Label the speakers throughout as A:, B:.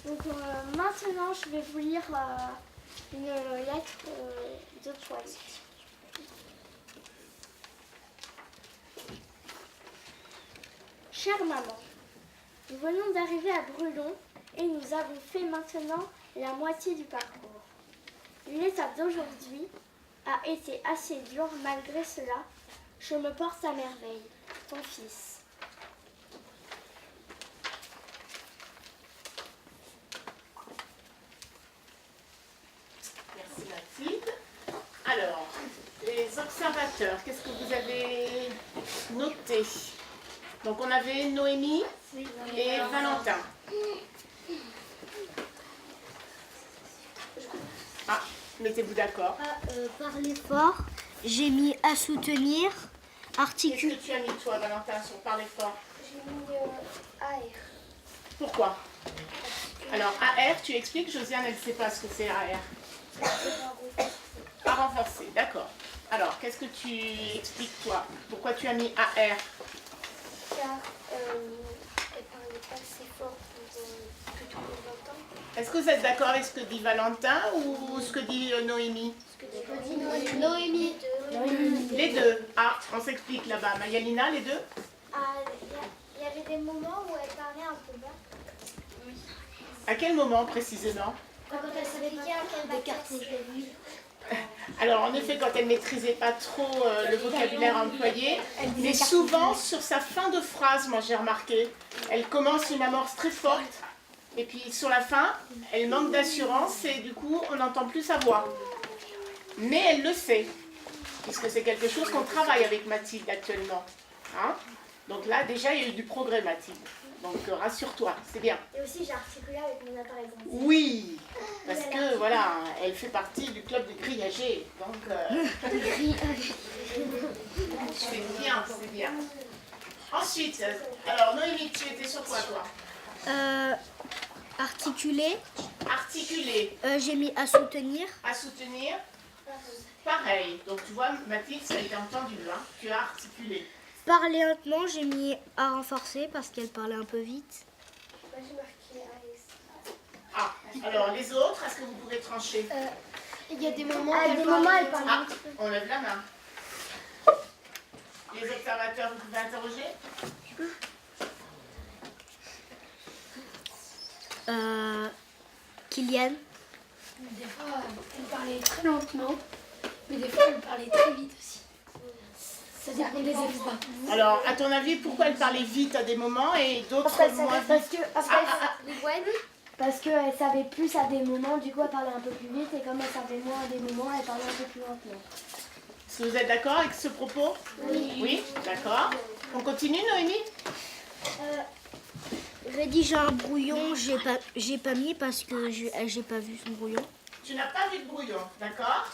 A: Donc maintenant, je vais vous lire une lettre de poésie. Chère maman, nous venons d'arriver à Brulon et nous avons fait maintenant la moitié du parcours. L'étape d'aujourd'hui a été assez dure, malgré cela, je me porte à merveille. Ton fils.
B: Merci Mathilde. Alors, les observateurs, qu'est-ce que vous avez noté? Donc on avait Noémie et Valentin. Ah, mettez-vous d'accord.
C: Parler fort, j'ai mis à soutenir,
B: Qu'est-ce
C: articuler.
B: que tu as mis toi Valentin sur parler fort?
A: J'ai mis AR.
B: Pourquoi? Alors AR, tu expliques, Josiane elle ne sait pas ce que c'est AR. À renforcer, d'accord. Alors, qu'est-ce que tu expliques toi? Pourquoi tu as mis AR?
A: Car elle parlait pas assez fort pour que tout le monde l'entende.
B: Est-ce que vous êtes d'accord avec ce que dit Valentin ou ce que dit Noémie?
A: Noémie.
B: Les deux. Ah, on s'explique là-bas. Mayalina, les deux?
A: Il y avait des moments où elle parlait un peu bas.
B: À quel moment précisément?
A: Quand elle savait pas quelle carte
B: Alors en effet, quand elle ne maîtrisait pas trop le vocabulaire employé, mais souvent sur sa fin de phrase, moi j'ai remarqué, elle commence une amorce très forte, et puis sur la fin, elle manque d'assurance et du coup on n'entend plus sa voix. Mais elle le sait, puisque c'est quelque chose qu'on travaille avec Mathilde actuellement. Hein? Donc là déjà il y a eu du progrès Mathilde, donc rassure-toi, c'est bien.
A: Et aussi j'ai articulé avec mon appareil sensible.
B: Oui, parce que voilà, elle fait partie du club des grillagés, donc c'est bien, c'est bien. Ensuite, alors Noémie, tu étais sur quoi toi?
C: Articuler,
B: Articuler,
C: j'ai mis à soutenir,
B: à soutenir, pareil. Donc tu vois Mathilde, ça a été entendu, hein? Tu as articulé.
C: parler lentement, j'ai mis à renforcer parce qu'elle parlait un peu vite.
A: Moi j'ai marqué AS.
B: Ah, alors les autres, est-ce que vous pouvez trancher?
A: Il y a des moments où
C: elle parlait
B: Ah, on lève la main. Les observateurs, vous pouvez interroger?
C: Kylian,
D: Des fois, elle parlait très lentement, mais des fois, elle parlait très vite aussi. Ça dépend des examens.
B: Alors, à ton avis, pourquoi elle parlait vite à des moments et d'autres moins vite?
A: Parce qu'elle savait plus à des moments, du coup elle parlait un peu plus vite, et comme elle savait moins à des moments, elle parlait un peu plus lentement.
B: Est-ce que vous êtes d'accord avec ce propos? Oui. Oui, d'accord. On continue, Noémie?
C: rédiger un brouillon, j'ai pas mis parce que j'ai pas vu son brouillon.
B: Tu n'as pas vu de brouillon, d'accord?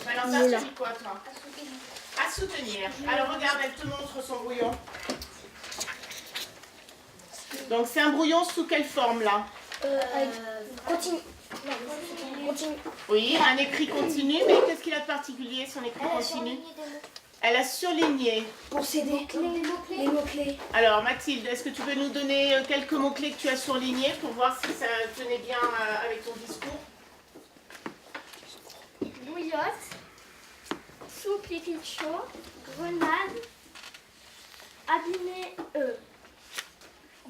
B: Valentin, tu dis quoi, toi? À soutenir. Alors, regarde, elle te montre son brouillon. Donc, c'est un brouillon sous quelle forme, là?
A: Continue.
B: Oui, un écrit continu, mais qu'est-ce qu'il a de particulier, son écrit continu? Elle a surligné.
D: Pour s'aider, les mots-clés.
B: Alors, Mathilde, est-ce que tu peux nous donner quelques mots-clés que tu as surlignés pour voir si ça tenait bien avec ton discours?
A: Bouillotte, soupe liquide chaud, grenade, abîmée,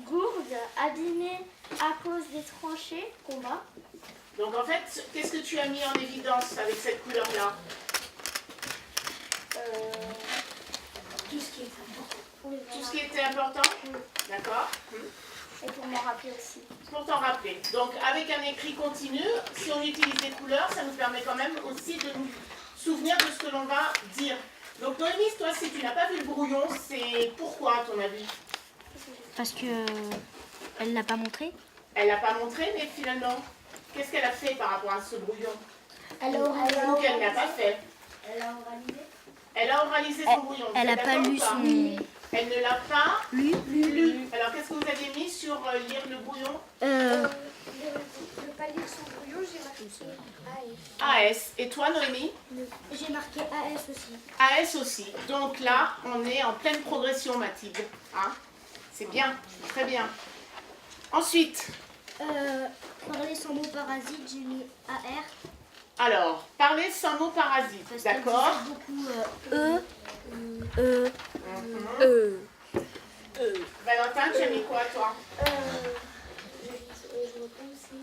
A: gourde, abîmée à cause des tranchées, combat.
B: Donc, en fait, qu'est-ce que tu as mis en évidence avec cette couleur-là?
D: Tout ce qui est important.
B: Tout ce qui était important? D'accord.
A: Et pour m'en rappeler aussi.
B: Pour t'en rappeler. Donc, avec un écrit continu, si on utilise des couleurs, ça nous permet quand même aussi de nous souvenir de ce que l'on va dire. Donc, Noémie, toi, si tu n'as pas vu le brouillon, c'est pourquoi, à ton avis?
C: Parce que elle l'a pas montré.
B: Elle l'a pas montré, mais finalement, qu'est-ce qu'elle a fait par rapport à ce brouillon?
A: Elle a
B: Ou qu'elle n'a pas fait?
A: Elle a oralisé.
B: Elle a oralisé son brouillon.
C: Elle a pas lu son...
B: Elle ne l'a pas
C: Lu.
B: lu. Alors, qu'est-ce que vous avez mis sur lire le brouillon?
A: Ne pas lire son brouillon, j'ai marqué AS.
B: AS. Et toi, Noémie?
A: J'ai marqué AS aussi.
B: AS aussi. Donc là, on est en pleine progression, Mathilde. Hein? C'est bien, très bien. Ensuite,
C: Parler sans mot parasite, j'ai mis AR.
B: Alors, parler sans mot parasite,
C: Parce qu'elle
B: d'accord?
C: disait beaucoup
B: Valentin, tu as mis quoi, toi?
A: Je reprends aussi.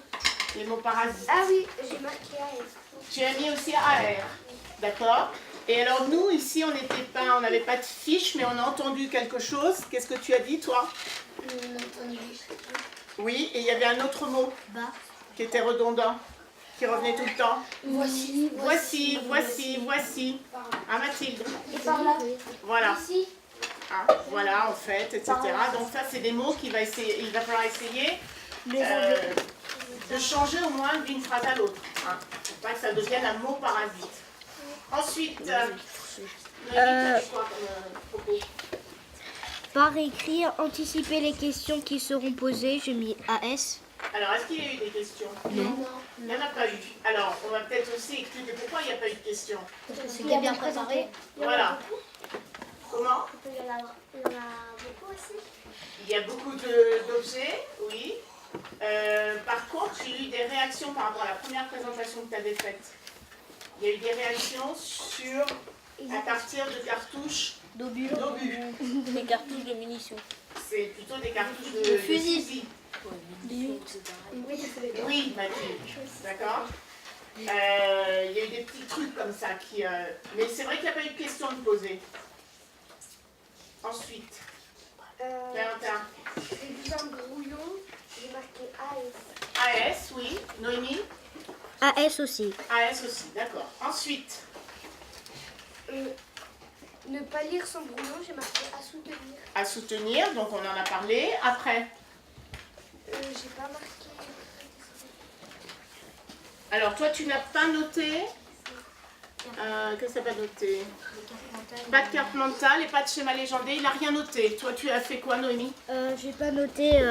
B: Les mots parasites.
A: Ah oui, j'ai marqué AS.
B: Tu as mis aussi AR, d'accord? Et alors nous, ici, on n'avait pas de fiche, mais on a entendu quelque chose. Qu'est-ce que tu as dit, toi? Oui, et il y avait un autre mot
C: bas.
B: qui était redondant, qui revenait tout le temps.
D: Voici.
B: Voici. Ah, Mathilde.
A: Et par là.
B: Voilà.
A: Ici.
B: Ah, voilà, en fait, etc. Donc ça, c'est des mots il va falloir essayer de changer au moins d'une phrase à l'autre. Hein, pour pas que ça devienne un mot parasite. Ensuite, Noémie, tu as dit quoi comme propos?
C: Par écrit, anticiper les questions qui seront posées, j'ai mis AS.
B: Alors, est-ce qu'il y a eu des questions?
C: Non.
B: Il n'y en a pas eu. Alors, on va peut-être aussi expliquer pourquoi il n'y a pas eu de questions.
C: C'était bien préparé.
B: Voilà. Comment?
A: Il y en a beaucoup aussi.
B: Il y a beaucoup d'objets, oui. Par contre, j'ai eu des réactions par rapport à la première présentation que tu avais faite. Il y a eu des réactions à partir de cartouches d'obus.
C: Des cartouches de munitions.
B: C'est plutôt des cartouches de fusil.
A: Oui,
B: Oui, Mathilde. D'accord. Il y a eu des petits trucs comme ça qui... Mais c'est vrai qu'il n'y a pas eu de questions à me poser. Ensuite, Valentin.
A: J'ai vu un brouillon, j'ai marqué AS.
B: AS, oui. Noémie.
C: AS aussi.
B: AS aussi, d'accord. Ensuite,
A: Ne pas lire son brouillon, j'ai marqué à soutenir.
B: à soutenir, donc on en a parlé. Après,
A: J'ai pas marqué.
B: alors toi tu n'as pas noté. Qu'est-ce que tu n'as pas noté? Pas de carte mentale et pas de schéma légendé, il n'a rien noté. Toi tu as fait quoi, Noémie?
C: J'ai pas noté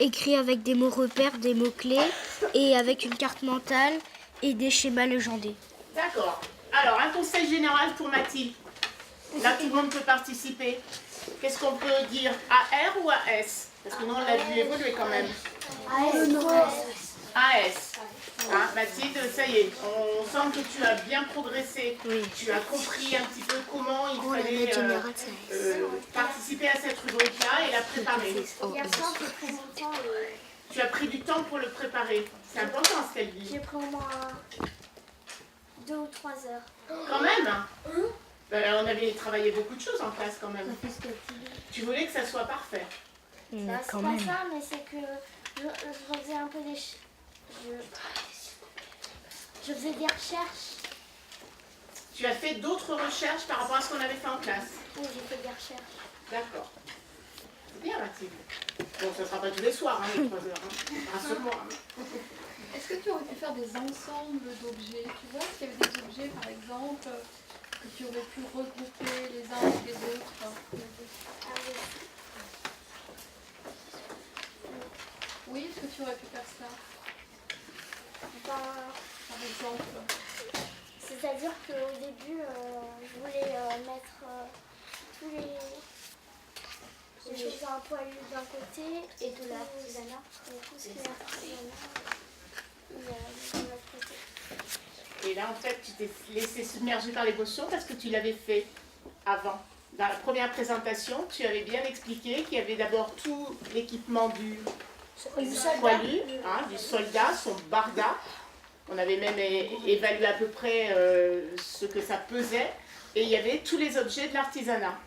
C: écrit avec des mots repères, des mots clés et avec une carte mentale et des schémas légendés.
B: D'accord. Alors, un conseil général pour Mathilde. Là, tout le monde peut participer. Qu'est-ce qu'on peut dire? AR ou AS? Parce que nous, on l'a vu évoluer quand même. AS. Hein, Mathilde, ça y est, on sent que tu as bien progressé.
C: Oui.
B: Tu as compris un petit peu comment il fallait participer à cette rubrique-là et la préparer.
A: Il y a plein de présentants.
B: Tu as pris du temps pour le préparer. C'est important ce qu'elle dit.
A: J'ai pris au moins 2 ou 3 heures.
B: Quand même hein. On avait travaillé beaucoup de choses en classe quand même. Tu voulais que ça soit parfait.
A: C'est pas ça, mais c'est que je faisais un peu des... Je faisais des recherches.
B: Tu as fait d'autres recherches par rapport à ce qu'on avait fait en classe?
A: Oui, j'ai fait des recherches.
B: D'accord. C'est bien, Mathilde. Bon, ça ne sera pas tous les soirs, les 3 heures. Rassure-moi.
E: Est-ce que tu aurais pu faire des ensembles d'objets? Tu vois, s'il y avait des objets, par exemple, que tu aurais pu regrouper les uns avec les autres? Oui, est-ce que tu aurais pu faire ça, par exemple?
A: C'est-à-dire qu'au début, je voulais mettre tous les choses un poil d'un côté et tout l'artisanat. Tout ce qui est artisanat de l'autre côté.
B: Et là, en fait, tu t'es laissé submerger par l'émotion parce que tu l'avais fait avant. Dans la première présentation, tu avais bien expliqué qu'il y avait d'abord tout l'équipement du poilu, hein, du soldat, son barda. On avait même évalué à peu près ce que ça pesait. Et il y avait tous les objets de l'artisanat.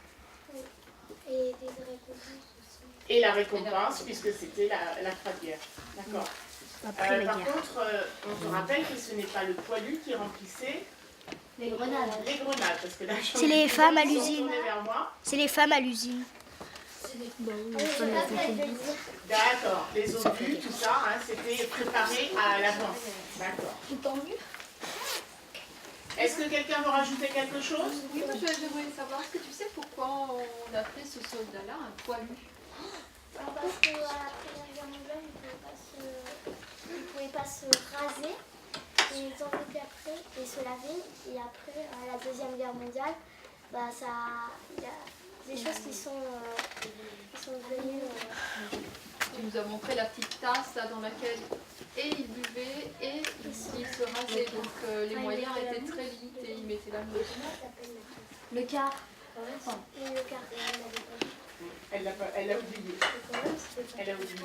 A: Et des récompenses aussi.
B: Et la récompense, puisque c'était la croisière. D'accord. Par contre, on te rappelle que ce n'est pas le poilu qui remplissait
C: Les grenades.
B: les grenades. Parce que là,
C: C'est les femmes à l'usine.
B: Tourner vers moi.
C: C'est les femmes à l'usine.
B: D'accord, les obus, tout ça, hein, c'était préparé à l'avance. D'accord. Est-ce que quelqu'un veut rajouter quelque chose?
E: Oui, moi je voulais savoir, est-ce que tu sais pourquoi on a fait ce soldat-là un poilu?
A: Parce qu'à la Première Guerre mondiale, ils ne pouvaient pas se raser. Et ils ont été après et se laver. Et après, à la Deuxième Guerre mondiale, il y a des choses qui sont devenues
E: nous a montré la petite tasse là dans laquelle et il buvait et il se rasait. Donc les moyens étaient très limités. Il mettait la mouche.
C: Le quart.
B: Elle l'a oublié. Elle a oublié.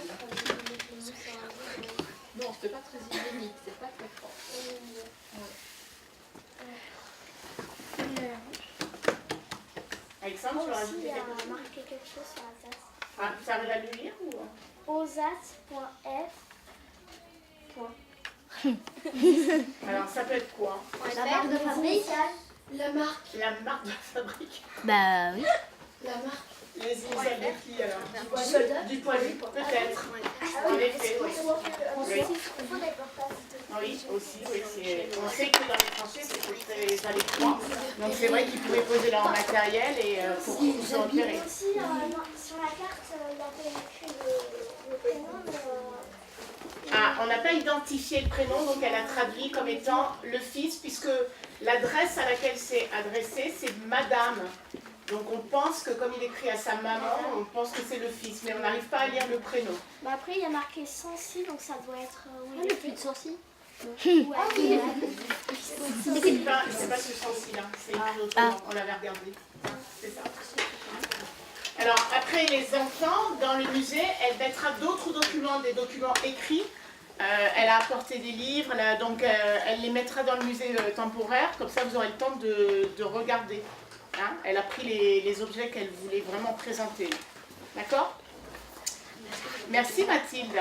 E: Non, c'était pas très hygiénique, c'est pas très fort.
B: Alexandre, tu vas rajouter
A: Aussi,
B: quelque
A: il a
B: chose?
A: marqué quelque chose sur la tasse.
B: Ah, tu arrives à le lire ou...
A: Osat.f.
B: Alors, ça peut être quoi?
A: La marque de fabrique.
D: La marque.
B: La marque de fabrique.
C: Bah oui.
D: La marque.
B: Les initiales de qui alors? Du poilu, peut-être. En effet, oui. Oui, aussi, oui. On sait que dans les tranchées, c'était très à l'étroit. Donc c'est vrai qu'ils pouvaient poser leur matériel et pour se repérer.
A: Aussi, sur la carte, il y avait écrit le prénom.
B: Ah, on n'a pas identifié le prénom, donc elle a traduit comme étant le fils, puisque l'adresse à laquelle c'est adressé, c'est Madame. Donc on pense que comme il écrit à sa maman, on pense que c'est le fils, mais on n'arrive pas à lire le prénom.
A: Bah après, il y a marqué Sancy, donc ça doit être.
C: Il n'y a plus de sourcils.
B: C'est pas ce sens-ci-là, c'est écrit autrement, on l'avait regardé. C'est ça. Alors après les enfants, dans le musée, elle mettra d'autres documents, des documents écrits. Elle a apporté des livres, elle les mettra dans le musée temporaire, comme ça vous aurez le temps de regarder. Hein, elle a pris les objets qu'elle voulait vraiment présenter. D'accord? Merci Mathilde.